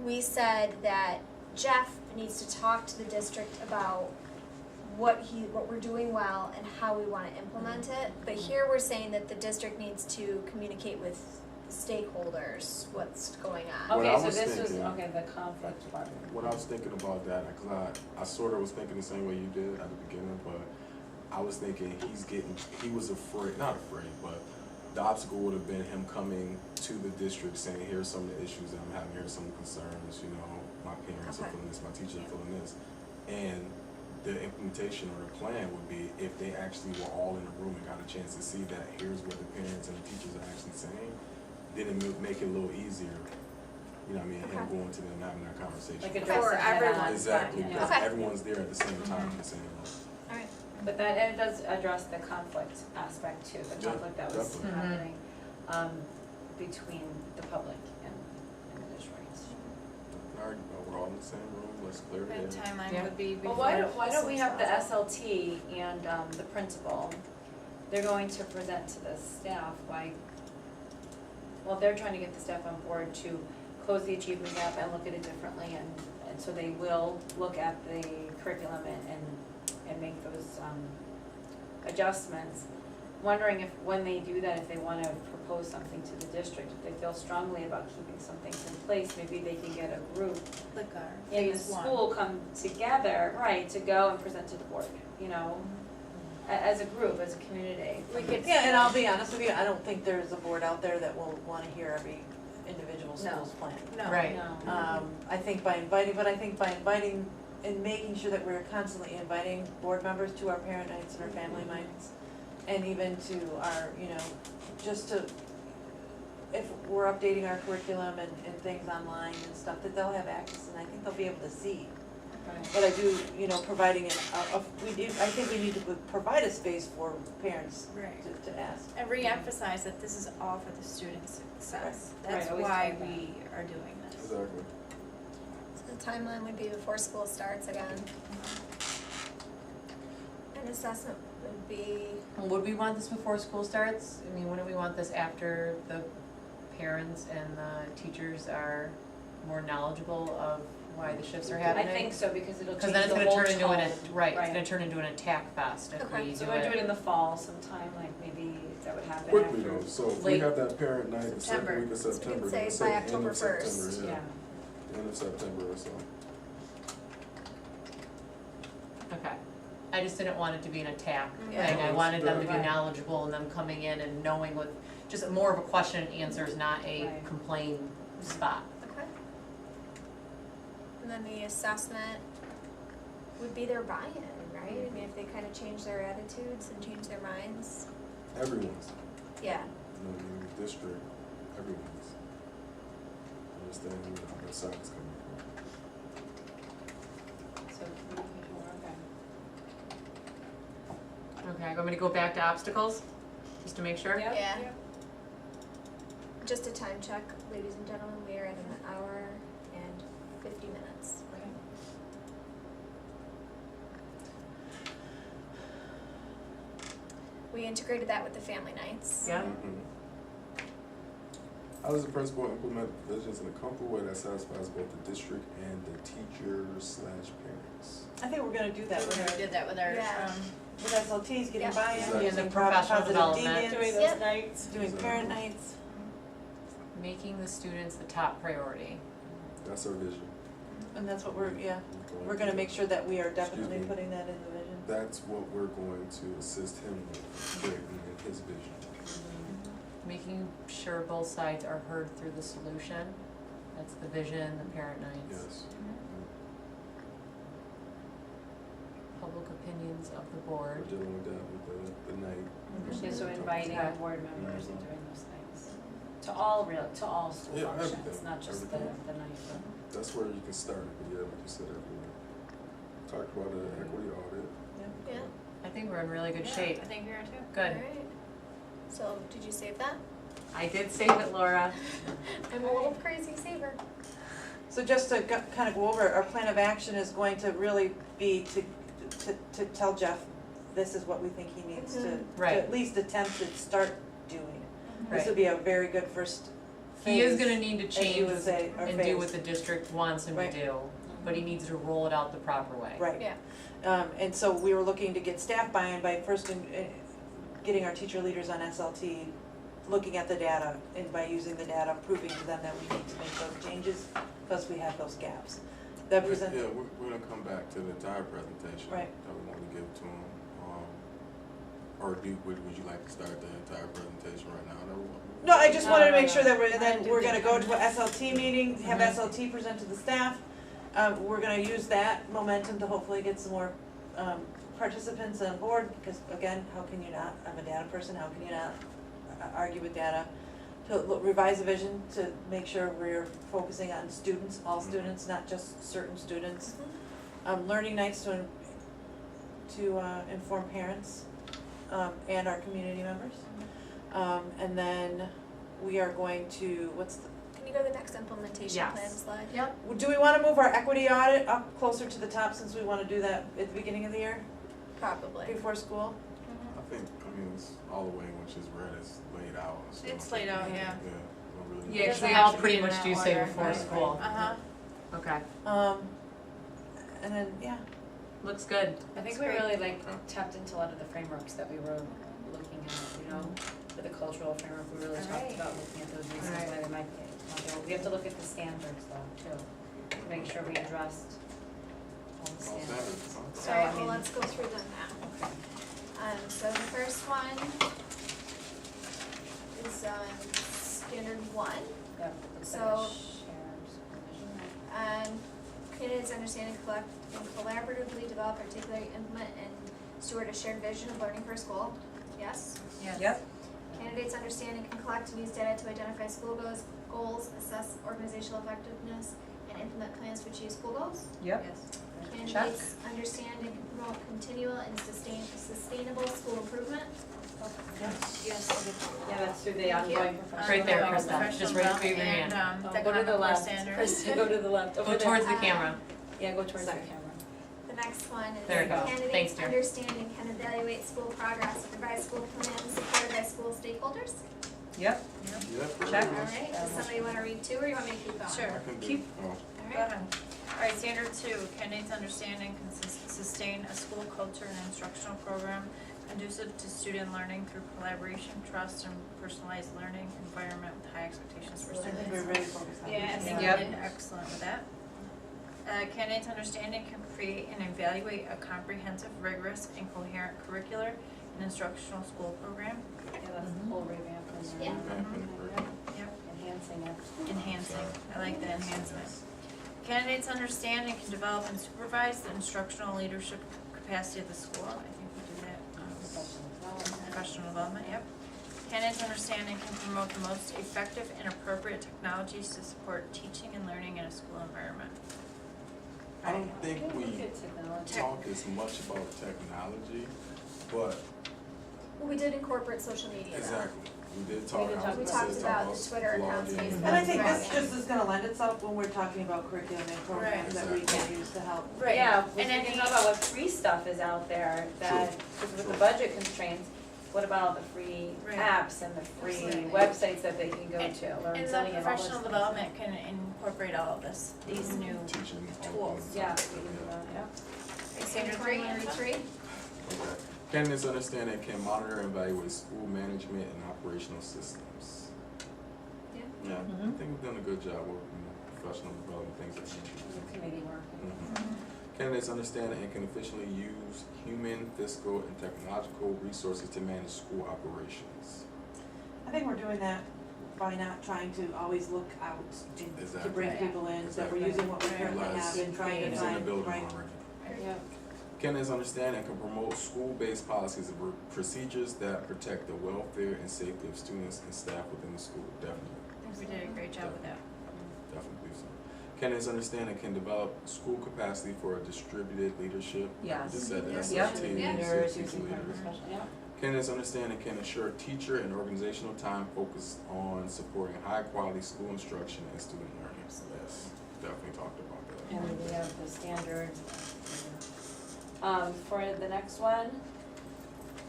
we said that Jeff needs to talk to the district about what we're doing well and how we want to implement it. But here we're saying that the district needs to communicate with the stakeholders, what's going on. What I Okay, so was this was, thinking- okay, the conflict part. When I was thinking about that, because I sort of was thinking the same way you did at the beginning, but I was thinking he was afraid, not afraid, but the obstacle would have been him coming to the district saying, here's some of the issues that I'm having, here's some concerns, you know, my parents are Okay. feeling this, my teachers are feeling this. And the implementation or the plan would be if they actually were all in the room and got a chance to see that here's what the parents and the teachers are actually saying, then it would make it a little easier you know what I mean, him Okay. going to them and having that conversation. Like For address it head everyone. on. Exactly, Yeah. because Okay. everyone's there at the same time in the same room. Alright, But that, and it does address the conflict aspect too, the Yeah, conflict that was definitely. happening, between the public and the district. Alright, we're all in the same room, let's clear it And in. timeline Yeah. would be Well, before. why don't we have the SLT and, the principal, they're going to present to the staff why, well, they're trying to get the staff on board to close the achievement gap and look at it differently, and so they will look at the curriculum and make those, adjustments. Wondering if, when they do that, if they wanna propose something to the district, if they feel strongly about keeping some things in place, maybe they can get a group Like our in the phase one. school come together, right, to go and present to the board, you know, as a group, as a community. we could. Yeah, and I'll be honest with you, I don't think there's a board out there that will wanna hear every individual No. school's plan. No. Right. No. I think by inviting and making sure that we're constantly inviting board members to our parent nights and our family nights, and even to our, you know, just to, if we're updating our curriculum and things online and stuff, that they'll have access, and I think they'll be able to see. Right. But I do, you know, providing I think we need to provide a space for parents Right. to ask. And re-emphasize that this is all for the student's success. Right, That's always why tell that. we are doing this. Exactly. So the timeline would be before school starts again. And assessment would be, Would we want this before school starts? I mean, wouldn't we want this after the parents and the teachers are more knowledgeable of why the shifts are I happening? think so, because it'll Because change then it's the gonna whole turn into an, tone. right, it's gonna turn into an attack fest if Okay. we So do we're doing it it. in the fall sometime, like maybe that would happen Quickly after. though, so if we Late have that parent night the September. second week of So we could September, say let's by say end October of 1st. September, Yeah, yeah, end of September or so. Okay. I just didn't want it to be an attack Yeah. thing. I wanted them to be Right. knowledgeable and them coming in and knowing what, just more of a question and answers, not a Right. complain spot. okay. And then the assessment would be their buy-in, right? I mean, if they kind of change their attitudes and change their minds, Everyone's, yeah. you know, in the district, everyone's. Understanding where the side is coming from. so communication, okay. Okay, want me to go back to obstacles, just to make sure? Yep, Yeah. yep. Just a time check, ladies and gentlemen, we are at an hour and 50 minutes. Okay. We integrated that with the family nights. Yeah. How does the principal implement provisions in a comfortable way that satisfies both the district and the teachers/parents? I think we're gonna do that with We our, did that with our, Yeah. with SLTs, getting Yeah. buy-in, Exactly. using And the professional positive development. deviance, Doing Yep. those nights. doing parent nights. Making the students the top priority. That's our vision. And that's what we're, yeah, Going we're gonna to- make sure that we are definitely Excuse me. putting that in the vision. That's what we're going to assist him with, creating in his vision. Making sure both sides are heard through the solution. That's the vision, the parent nights. Yes. Public opinions of the We're board. dealing with that with the night. Yeah, so inviting Okay. board members and doing those things. To all school Yeah, functions, everything, not just everything. the night, but. That's where you can start, but yeah, like you said, everywhere. Talked about the equity audit. Yeah. I think we're in really good yeah, shape. I think we are too. Good. Alright. So, did you save that? I did save it, Laura. I'm a little crazy saver. So just to kind of go over, our plan of action is going to really be to tell Jeff, this is what we think he needs to Right. at least attempt to start doing. This Right. would be a very good first phase. He is gonna need to as you change would say, or and do phase. what the district wants him to Right. do, but he needs to roll it out the proper way. Right. Yeah. And so we were looking to get staff buy-in by first getting our teacher leaders on SLT, looking at the data, and by using the data, proving to them that we need to make those changes, because we have those gaps. That present, Yeah, we're gonna come back to the entire presentation. Right. That we want to give to him. Or would you like to start the entire presentation right now? no, I just wanted to make No. sure that we're, and I then do we're think- gonna go to a SLT meeting, have Mhm. SLT present to the staff. We're gonna use that momentum to hopefully get some more, participants on board, because again, how can you not, I'm a data person, how can you not argue with data? revise the vision to make sure we're focusing on students, all students, not just certain students. Learning nights to inform parents, and our community members. And then we are going to, Can you go to the next implementation Yes. plan slide? Yep. do we wanna move our equity audit up closer to the top since we wanna do that at the beginning of the year, Probably. before school? I think, it's all the way, which is read, it's laid out. So It's I think- laid out, yeah. Yeah, don't really. Yeah, 'cause doesn't we have all to be pretty in much that do say order. before Right, school. Uh-huh. Okay, And then, yeah, looks good. I think That's we great. really tapped into a lot of the frameworks that we were looking at, for the cultural framework, we really talked Alright. about looking at those reasons Alright. why they might be not there. We have to look at the standards though, too, to make sure we addressed all the All standards. standards, huh? So, Alright, I well, mean- let's go through them now. Okay. So the first one is standard 1. Yep, looks like So- a shared supervision. Candidates understand and collect and collaboratively develop, articulate, implement, and steward a shared vision of learning for a school. Yes? Yes. Yep. Candidates understand and can collect and use data to identify school goals, assess organizational effectiveness, and implement plans to achieve school goals. Yep. Yes. Candidates understand and can promote continual and sustainable school improvement. Yes. Yeah, that's through the Thank you. ongoing professional. Right there, development. Krista. Just right where your hand. And, Oh, the go to the Common Core left, standards. Krista, go to the left, over Go there. towards the camera. Yeah, go towards the Sorry. camera. The next one is There we go. Thanks, candidates dear. understand and can evaluate school progress, revise school plans supported by school stakeholders. Yep. Yeah, pretty Check. much. Alright, does somebody wanna read 2 or you want me to keep going? Sure. I can do, Keep- oh, Go Alright, ahead. Alright, standard 2, candidates understand and can sustain a school culture and instructional program conducive to student learning through collaboration, trust, and personalized learning environment with high expectations for I think students. we're really focused on Yeah, I this. think you Yep. did excellent with that. Candidates understand and can create and evaluate a comprehensive, rigorous, and coherent curricular and instructional school program, Yeah, that's the whole revamp and Yeah. enhancing it. enhancing, I like the enhancement. Candidates understand and can develop and supervise the instructional leadership capacity of the school, I think we do that. Professional development. Professional development, yep. Candidates understand and can promote the most effective and appropriate technologies to support teaching and learning in a school environment. I don't think Look we at technology. talk as much about technology, but well, we did incorporate social media though. exactly, we did talk. did I talk was We gonna talked say, about talk the Twitter accounts, blogging. Facebook. And I think Right. this just is gonna lend itself when we're talking about curriculum and programs that we can use to help. Right. Yeah, we And can talk about what free stuff is out there that, because with the budget constraints, what about the free Right. apps and the free Absolutely. websites that they can go to, learn And zoning the and all this professional stuff. development can incorporate all of this, these new Teaching. tools. Yeah, we can do that, yeah. standard Anybody 3, wanna read 3? Okay. Candidates understand and can monitor and evaluate school management and operational systems. Yeah. Yeah, I Mhm. think we've done a good job with professional development, things of that nature. The committee work. Mhm. Candidates understand and can efficiently use human, fiscal, and technological resources to manage school operations. I think we're doing that by not trying to always look out and to Exactly. bring Right. people in, that we're Exactly. using what we Right. currently Realize have and trying to Who's in the find, building right. already. Yeah. Candidates understand and can promote school-based policies and procedures that protect the welfare and safety of students and staff within the school, definitely. I think we did a great job with that. Definitely believe so. Candidates understand and can develop school capacity for a distributed leadership. Yes. We just said the Yep. SRT, Yeah. Leaders teacher using leaders. professional, yeah. Candidates understand and can ensure teacher and organizational time focused on supporting high-quality school instruction and student learning. Yes, definitely talked about that. And we have the standard. For the next one,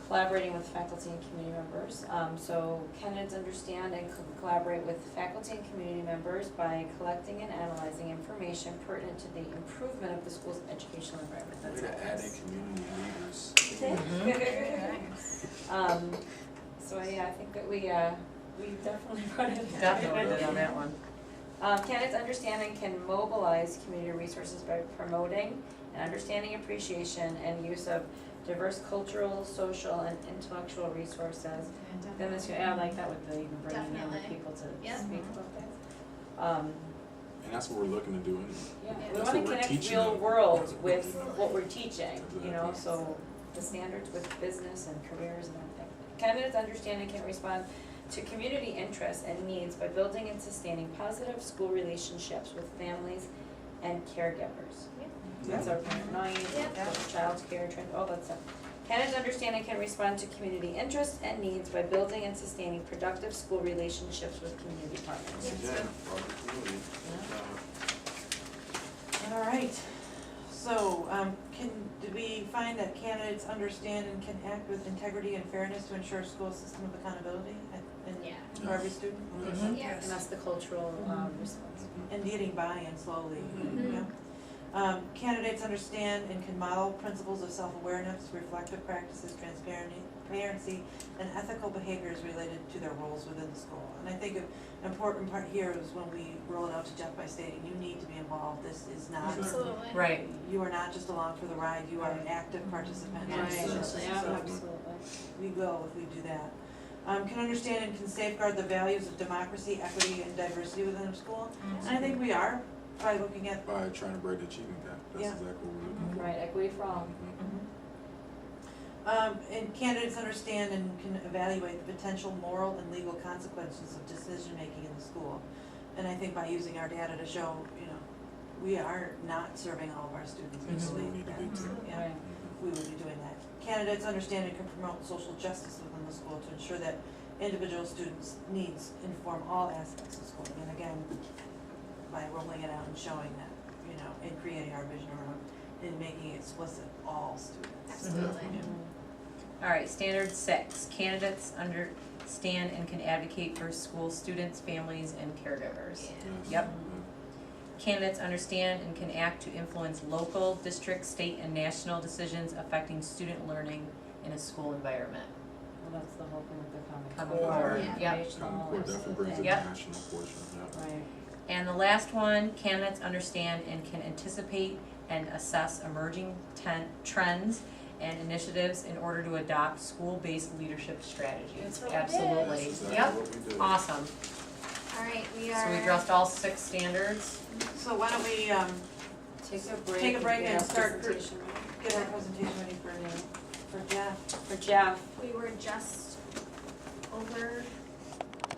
collaborating with faculty and community members. So candidates understand and collaborate with faculty and community members by collecting and analyzing information pertinent to the improvement of the school's educational environment. That's Way all to it add is. in community leaders. Nice. So yeah, I think that we definitely brought it. Definitely did on that one. Candidates understand and can mobilize community resources by promoting and understanding appreciation and use of diverse cultural, social, and intellectual resources. Then this, I like that with the even bringing in the Definitely. people to Yeah. speak about things. And that's what we're looking to do anyway. Yeah, we That's wanna what we're connect teaching real them. world with what we're teaching, you know, Exactly. so the standards with business and careers and everything. Candidates understand and can respond to community interests and needs by building and sustaining positive school relationships with families and caregivers. That's our parent night, child care, all that stuff. Candidates understand and can respond to community interests and needs by building and sustaining productive school relationships with community partners. Yeah, part of the community. All right, so, do we find that candidates understand and can act with integrity and fairness to ensure a school system of accountability for every student? Mhm. Yes. And that's the cultural response. And getting buy-in slowly, Mhm. yeah. Candidates understand and can model principles of self-awareness, reflective practices, transparency, and ethical behaviors related to their roles within the school. And I think an important part here is when we roll it out to Jeff by stating, you need to be involved, this is not, Absolutely. Right. you are not just along for the ride, you are an active participant. in the Right. system. Yeah, So absolutely. we will if we do that. Can understand and can safeguard the values of democracy, equity, and diversity within the school. And I think we are by looking at By trying to break the achievement gap, that's Yeah. exactly what we're looking for. Right, equity for all. And candidates understand and can evaluate the potential moral and legal consequences of decision-making in the school. And I think by using our data to show, we are not serving all of our students. We That's what we believe need to that. get to. Yeah, Right. we would be doing that. Candidates understand and can promote social justice within the school to ensure that individual students' needs inform all aspects of schooling. And again, by rolling it out and showing that, and creating our vision around, and making it explicit, all students. Absolutely. All right, standard 6, candidates understand and can advocate for school students, families, and caregivers. Yeah. Yes. Yep. Candidates understand and can act to influence local, district, state, and national decisions affecting student learning in a school environment. Well, that's the whole thing with the Common Common Core. Core, yeah. Foundational, Common Core that sort definitely of brings thing. in the Yep. national portion, yeah. Right. And the last one, candidates understand and can anticipate and assess emerging trends and initiatives in order to adopt school-based leadership strategies. That's what we did. Absolutely. That's exactly Yep, what we did. awesome. All right, we So are. we addressed all 6 standards. So why don't we, Take a break. Take a break get and our start presentation ready. get our presentation ready for Jeff. For Jeff. We were just over